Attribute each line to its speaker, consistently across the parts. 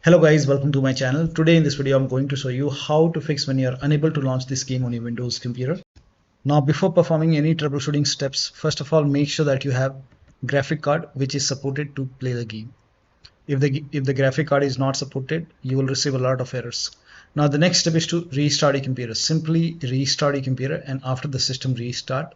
Speaker 1: Hello guys, welcome to my channel. Today in this video I'm going to show you how to fix when you're unable to launch this game on your Windows computer. Now before performing any troubleshooting steps, first of all make sure that you have graphic card which is supported to play the game. If the graphic card is not supported, you will receive a lot of errors. Now the next step is to restart your computer. Simply restart your computer, and after the system restart,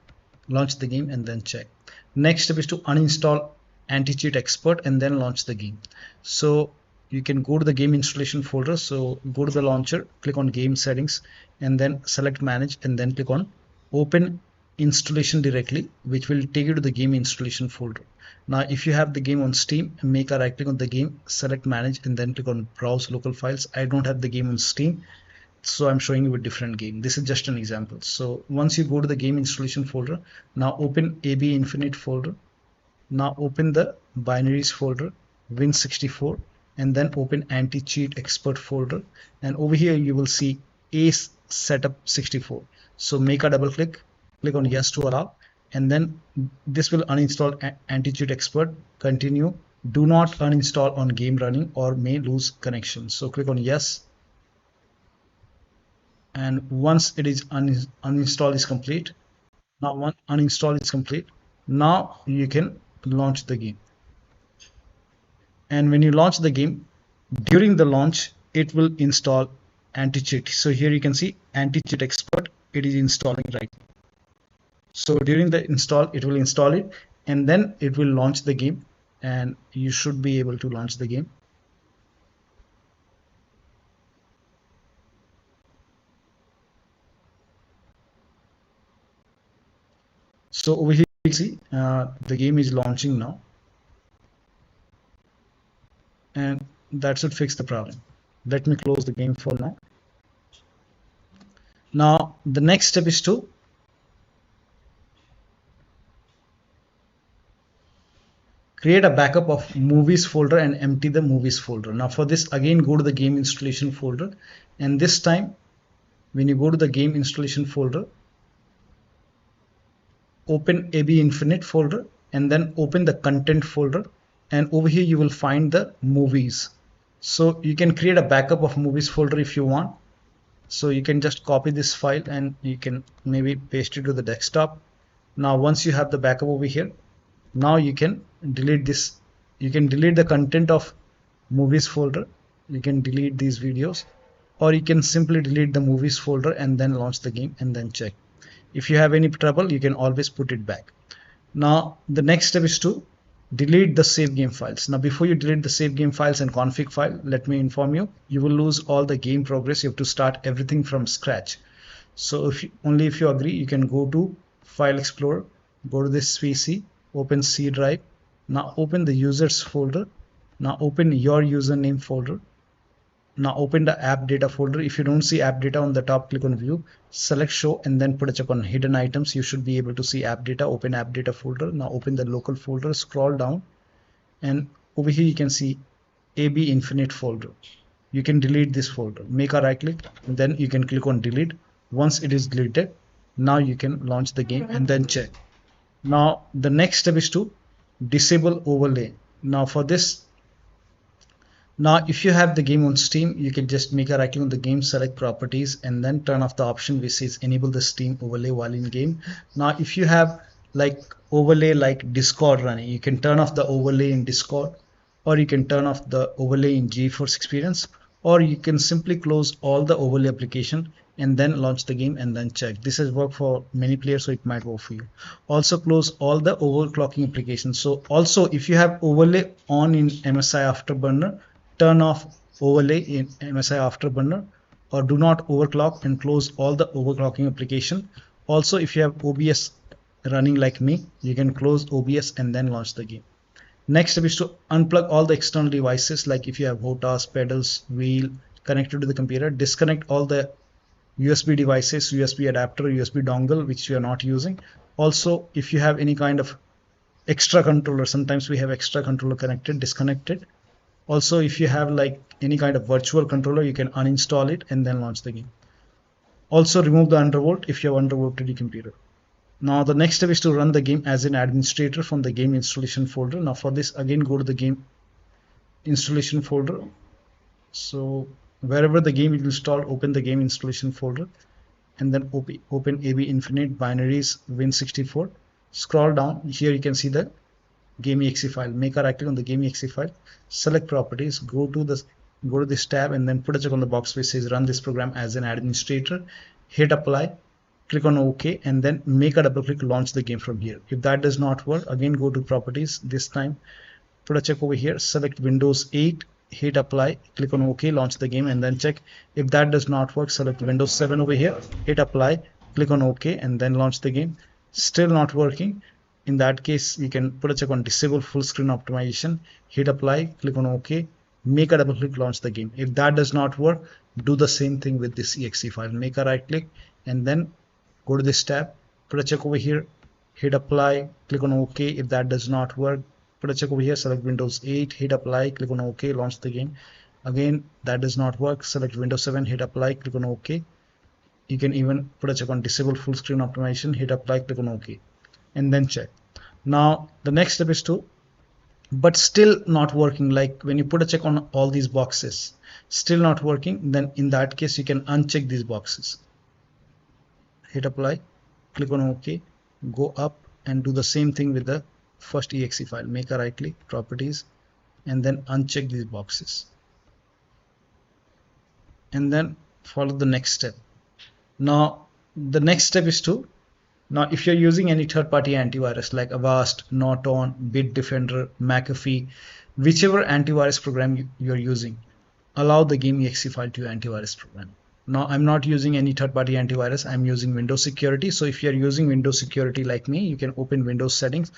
Speaker 1: launch the game and then check. Next step is to uninstall Anti Cheat Expert and then launch the game. So you can go to the game installation folder. So go to the launcher, click on game settings, and then select manage, and then click on open installation directly, which will take you to the game installation folder. Now if you have the game on Steam, make a right click on the game, select manage, and then click on browse local files. I don't have the game on Steam, so I'm showing you a different game. This is just an example. So once you go to the game installation folder, now open AB Infinite folder. Now open the binaries folder, Win64, and then open Anti Cheat Expert folder, and over here you will see ACE Setup 64. So make a double click, click on yes to allow, and then this will uninstall Anti Cheat Expert. Continue. Do not uninstall on game running or may lose connection. So click on yes, and once it is uninstall is complete, now one uninstall is complete, now you can launch the game. And when you launch the game, during the launch it will install anti-cheat. So here you can see Anti-Cheat Expert, it is installing right now. So during the install it will install it, and then it will launch the game, and you should be able to launch the game. So over here you see the game is launching now, and that should fix the problem. Let me close the game for now. Now the next step is to create a backup of movies folder and empty the movies folder. Now for this, again go to the game installation folder, and this time when you go to the game installation folder, open AB Infinite folder and then open the content folder, and over here you will find the movies. So you can create a backup of movies folder if you want. So you can just copy this file and you can maybe paste it to the desktop. Now once you have the backup over here, now you can delete this. You can delete the content of movies folder, you can delete these videos, or you can simply delete the movies folder and then launch the game and then check. If you have any trouble, you can always put it back. Now the next step is to delete the save game files. Now before you delete the save game files and config file, let me inform you, you will lose all the game progress. You have to start everything from scratch. So if you agree, you can go to File Explorer, go to this PC, open C drive. Now open the users folder. Now open your username folder. Now open the app data folder. If you don't see app data on the top, click on view, select show, and then put a check on hidden items. You should be able to see app data. Open app data folder. Now open the local folder, scroll down, and over here you can see AB Infinite folder. You can delete this folder. Make a right click, and then you can click on delete. Once it is deleted, now you can launch the game and then check. Now the next step is to disable overlay. Now for this, now if you have the game on Steam, you can just make a right click on the game, select properties, and then turn off the option which says enable the Steam overlay while in game. Now if you have like overlay like Discord running, you can turn off the overlay in Discord, or you can turn off the overlay in GeForce Experience, or you can simply close all the overlay application and then launch the game and then check. This has worked for many players, so it might work for you. Also close all the overclocking applications. So also if you have overlay on in MSI Afterburner, turn off overlay in MSI Afterburner, or do not overclock and close all the overclocking application. Also if you have OBS running like me, you can close OBS and then launch the game. Next step is to unplug all the external devices, like if you have hotas, pedals, wheel connected to the computer. Disconnect all the USB devices, USB adapter, USB dongle which you are not using. Also if you have any kind of extra controller, sometimes we have extra controller connected, disconnect it. Also if you have like any kind of virtual controller, you can uninstall it and then launch the game. Also remove the undervolt if you have undervolted your computer. Now the next step is to run the game as an administrator from the game installation folder. Now for this, again go to the game installation folder, So wherever the game is installed, open the game installation folder and then open AB Infinite Binaries Win64. Scroll down. Here you can see the game.exe file. Make a right click on the game.exe file. Select properties. Go to this tab and then put a check on the box which says run this program as an administrator. Hit apply. Click on OK and then make a double click. Launch the game from here. If that does not work, again go to properties. This time put a check over here. Select Windows 8. Hit apply, click on OK, launch the game and then check. If that does not work, select Windows 7 over here, hit apply, click on OK and then launch the game. Still not working. In that case, you can put a check on disable full screen optimization, hit apply, click on OK, make a double click, launch the game. If that does not work, do the same thing with this exe file. Make a right click and then go to this tab, put a check over here, hit apply, click on OK. If that does not work, put a check over here, select Windows 8, hit apply, click on OK, launch the game. Again, that does not work. Select Windows 7, hit apply, click on OK. You can even put a check on disable full screen optimization, hit apply, click on OK, and then check. Now, the next step is but still not working. Like when you put a check on all these boxes, still not working, then in that case, you can uncheck these boxes. Hit apply, click on OK, go up and do the same thing with the first exe file. Make a right click, properties, and then uncheck these boxes and then follow the next step. Now the next step is now if you're using any third-party antivirus like Avast, Norton, Bitdefender, McAfee, whichever antivirus program you're using, allow the game.exe file to your antivirus program. Now I'm not using any third-party antivirus, I'm using Windows Security. So if you're using Windows Security like me, you can open Windows settings,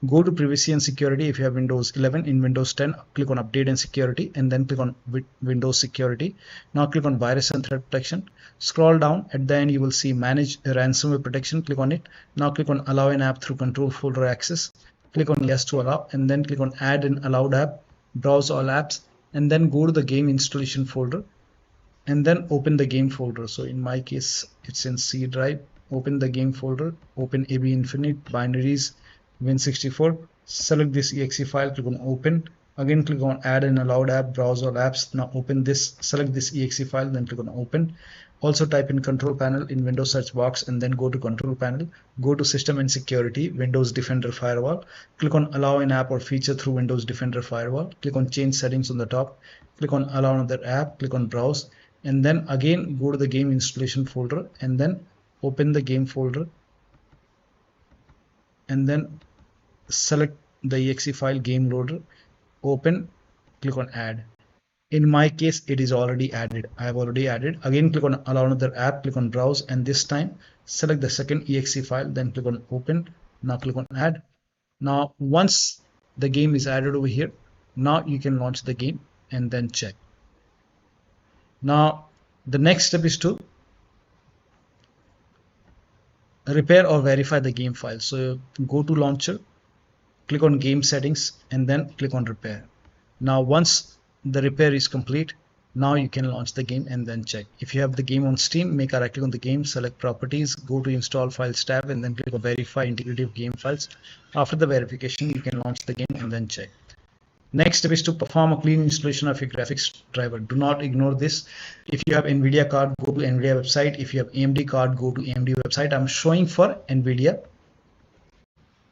Speaker 1: go to privacy and security. If you have Windows 11, in Windows 10, click on update and security and then click on Windows Security. Now click on virus and threat protection. Scroll down, at the end you will see manage ransomware protection, click on it. Now click on allow an app through control folder access. Click on yes to allow and then click on add an allowed app, browse all apps and then go to the game installation folder and then open the game folder. So in my case, it's in C drive. Open the game folder, open AB Infinite, binaries, Win64, select this exe file, click on open. Again, click on add an allowed app, browse all apps. Now open this, select this exe file, then click on open. Also type in control panel in Windows search box and then go to control panel, go to system and security, Windows Defender Firewall, click on allow an app or feature through Windows Defender Firewall, click on change settings on the top, click on allow another app, click on browse, and then again go to the game installation folder and then open the game folder and then select the exe file game loader, open, click on add. In my case, it is already added. I have already added. Again, click on allow another app, click on browse, and this time select the second exe file, then click on open. Now click on add. Now once the game is added over here, now you can launch the game and then check. Now the next step is to repair or verify the game file. So go to launcher, click on game settings and then click on repair. Now once the repair is complete, now you can launch the game and then check. If you have the game on Steam, make a right click on the game, select properties, go to install files tab and then click on verify integrity of game files. After the verification, you can launch the game and then check. Next step is to perform a clean installation of your graphics driver. Do not ignore this. If you have NVIDIA card, go to NVIDIA website. If you have AMD card, go to AMD website. I'm showing for NVIDIA.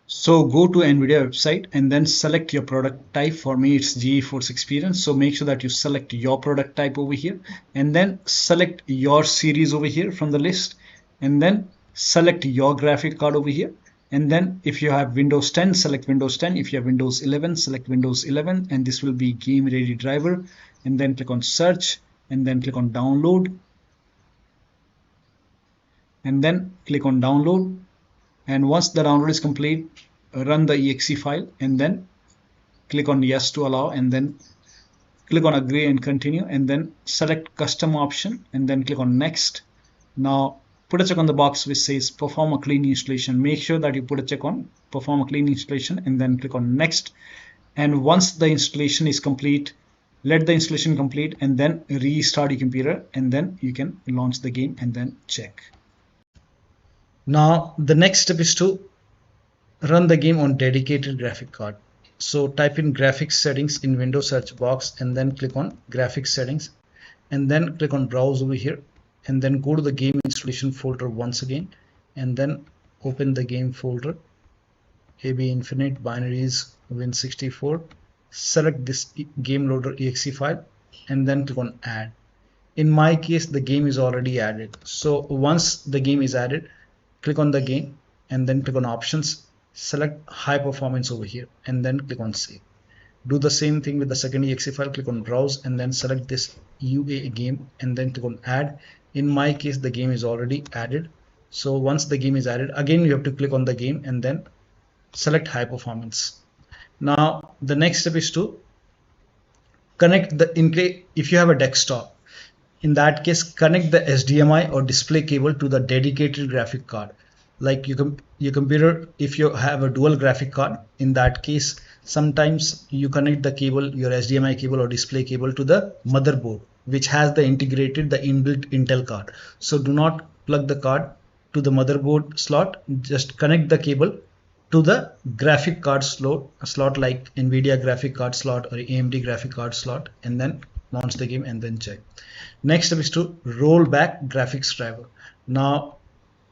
Speaker 1: So go to NVIDIA website and then select your product type. For me, it's GeForce Experience. So make sure that you select your product type over here and then select your series over here from the list and then select your graphic card over here. And then if you have Windows 10, select Windows 10. If you have Windows 11, select Windows 11 and this will be game ready driver and then click on search and then click on download and then click on download. And once the download is complete, run the exe file and then click on yes to allow and then click on agree and continue and then select custom option and then click on next. Now put a check on the box which says perform a clean installation. Make sure that you put a check on perform a clean installation and then click on next. And once the installation is complete, let the installation complete and then restart your computer and then you can launch the game and then check. Now the next step is to run the game on dedicated graphic card. So type in graphics settings in Windows search box and then click on graphics settings and then click on browse over here, and then go to the game installation folder once again, and then open the game folder, AB Infinite Binaries Win64, select this game loader exe file, and then click on add. In my case, the game is already added. So once the game is added, click on the game and then click on options, select high performance over here, and then click on save. Do the same thing with the second exe file, click on browse and then select this UA game and then click on add. In my case, the game is already added. So once the game is added, again you have to click on the game and then select high performance. Now the next step is to connect the, if you have a desktop, in that case, connect the HDMI or display cable to the dedicated graphic card. Like your computer, if you have a dual graphic card, in that case, sometimes you connect the cable, your HDMI cable or display cable, to the motherboard, which has the inbuilt Intel card. So do not plug the card to the motherboard slot, just connect the cable to the graphic card slot like NVIDIA graphic card slot or AMD graphic card slot, and then launch the game and then check. Next step is to roll back graphics driver. Now,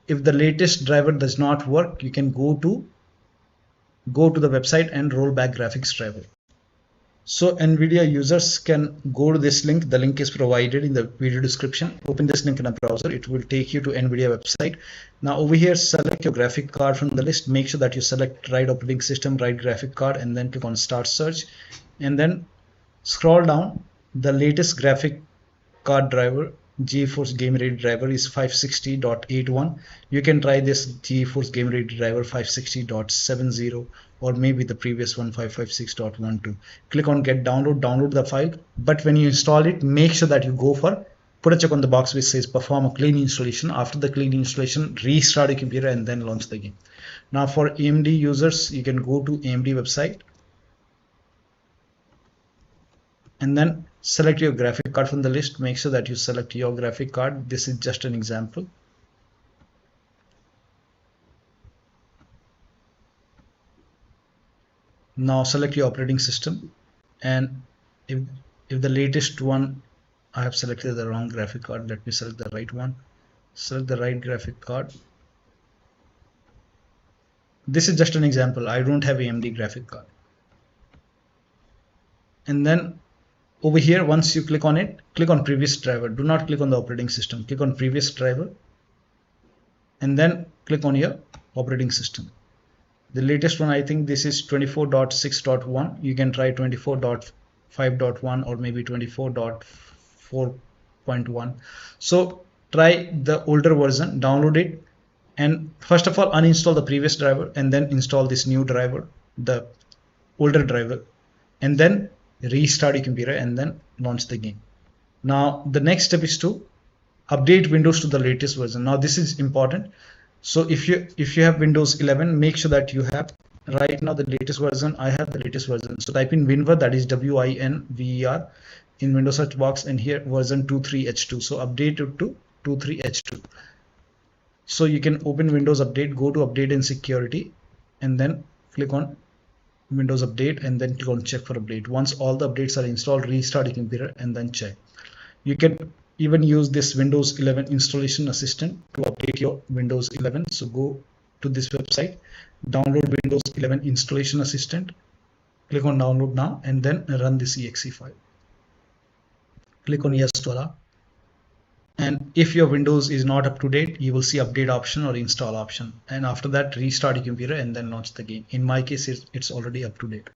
Speaker 1: if the latest driver does not work, you can go to the website and roll back graphics driver. So NVIDIA users can go to this link. The link is provided in the video description. Open this link in a browser. It will take you to NVIDIA website. Now over here, select your graphic card from the list. Make sure that you select right operating system, right graphic card, and then click on start search. And then scroll down. The latest graphic card driver, GeForce Game Ready driver, is 560.81. You can try this GeForce Game Ready driver 560.70, or maybe the previous one 556.12. Click on get download the file. But when you install it, make sure that you go for, put a check on the box which says perform a clean installation. After the clean installation, restart your computer and then launch the game. Now for AMD users, you can go to AMD website and then select your graphic card from the list. Make sure that you select your graphic card. This is just an example. Now select your operating system, and if the latest one, I have selected the wrong graphic card, let me select the right one. Select the right graphic card. This is just an example. I don't have AMD graphic card. And then over here, once you click on it, click on previous driver. Do not click on the operating system. Click on previous driver and then click on your operating system. The latest one, I think this is 24.6.1. You can try 24.5.1 or maybe 24.4.1. So try the older version, download it, and first of all uninstall the previous driver and then install this new driver, the older driver, and then restart your computer and then launch the game. Now the next step is to update Windows to the latest version. Now this is important. So if you have Windows 11, make sure that you have right now the latest version. I have the latest version. So type in WinVer, that is WINVER, in Windows search box, and here version 23H2. So update it to 23H2. So you can open Windows Update, go to Update and Security, and then click on Windows Update and then click on check for update. Once all the updates are installed, restart your computer and then check. You can even use this Windows 11 installation assistant to update your Windows 11. So go to this website, download Windows 11 installation assistant, click on download now, and then run this exe file. Click on yes to allow. And if your Windows is not up to date, you will see update option or install option. And after that, restart your computer and then launch the game. In my case, it's already up to date.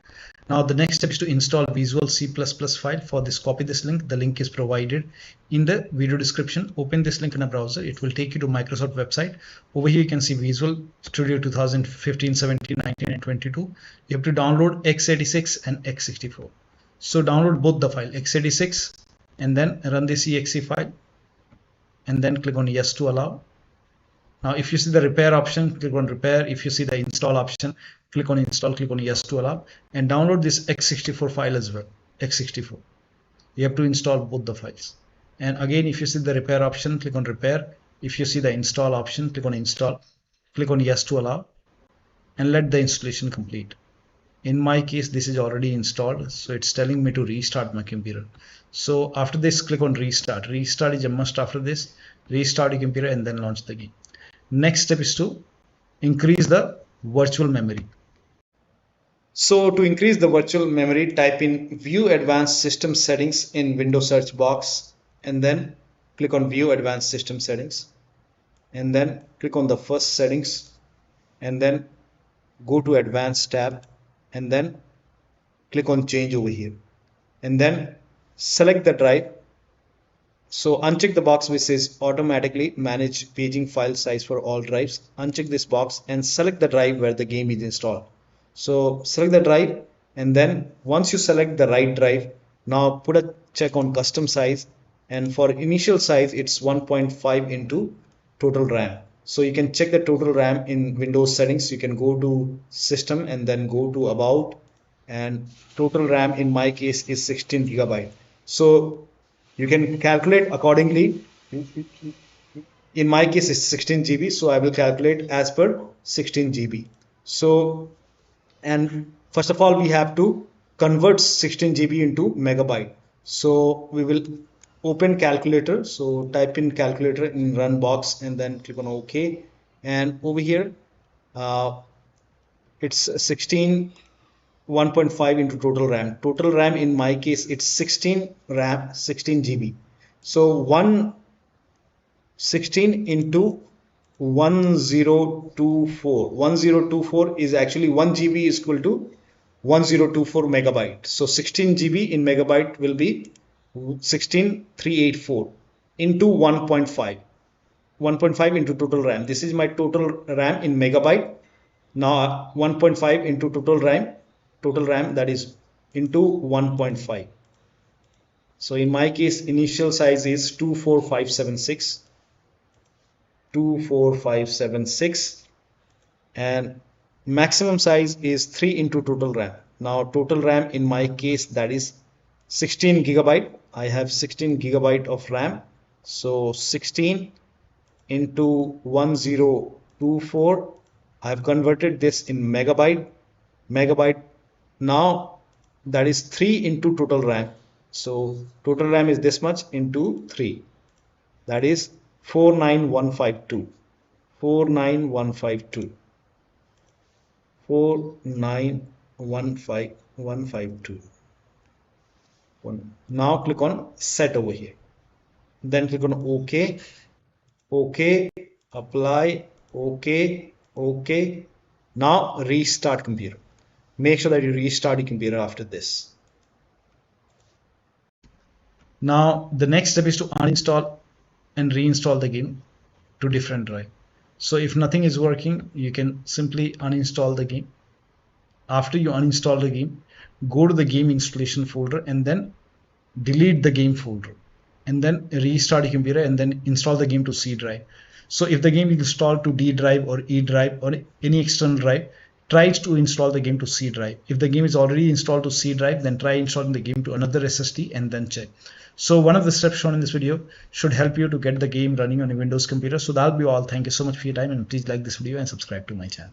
Speaker 1: Now the next step is to install Visual C++ file. For this, copy this link. The link is provided in the video description. Open this link in a browser. It will take you to Microsoft website. Over here you can see Visual Studio 2015, 17, 19 and 22. You have to download x86 and x64. So download both the file, x86, and then run this exe file, and then click on yes to allow. Now if you see the repair option, click on repair. If you see the install option, click on install, click on yes to allow, and download this x64 file as well, x64. You have to install both the files. And again, if you see the repair option, click on repair. If you see the install option, click on install, click on yes to allow, and let the installation complete. In my case, this is already installed, so it's telling me to restart my computer. So after this, click on restart. Restart is a must. After this, restart your computer and then launch the game. Next step is to increase the virtual memory. So to increase the virtual memory, type in View Advanced System Settings in Windows search box and then click on View Advanced System Settings and then click on the first settings and then go to Advanced tab and then click on Change over here and then select the drive. So uncheck the box which says automatically manage paging file size for all drives. Uncheck this box and select the drive where the game is installed. So select the drive and then once you select the right drive, now put a check on custom size, and for initial size it's 1.5 into total RAM. So you can check the total RAM in Windows settings. You can go to system and then go to about, and total RAM in my case is 16 gigabyte. So you can calculate accordingly. In my case it's 16 GB, so I will calculate as per 16 GB. So, and first of all we have to convert 16 GB into megabyte. So we will open calculator. So type in calculator in run box and then click on OK, and over here it's 1.5 into total RAM. Total RAM in my case it's 16 RAM, 16 GB. So 16 into 1024 is actually 1 GB is equal to 1024 megabyte. So 16 GB in megabyte will be 16384 into 1.5 into total RAM. This is my total RAM in megabyte. Now 1.5 into total RAM that is into 1.5. So in my case initial size is 24576 and maximum size is 3 into total RAM. Now total RAM in my case that is 16 gigabyte. I have 16 gigabyte of RAM. So 16 into 1024, I have converted this in megabyte. Now that is 3 into total RAM. So total RAM is this much into 3, that is 49152. 49152. Now click on set over here, then click on OK, apply, OK. Now restart computer. Make sure that you restart your computer after this. Now the next step is to uninstall and reinstall the game to different drive. So if nothing is working, you can simply uninstall the game. After you uninstall the game, go to the game installation folder and then delete the game folder and then restart your computer and then install the game to C drive. So if the game is installed to D drive or E drive or any external drive, try to install the game to C drive. If the game is already installed to C drive, then try installing the game to another SSD and then check. So one of the steps shown in this video should help you to get the game running on a Windows computer. So that'll be all. Thank you so much for your time, and please like this video and subscribe to my channel.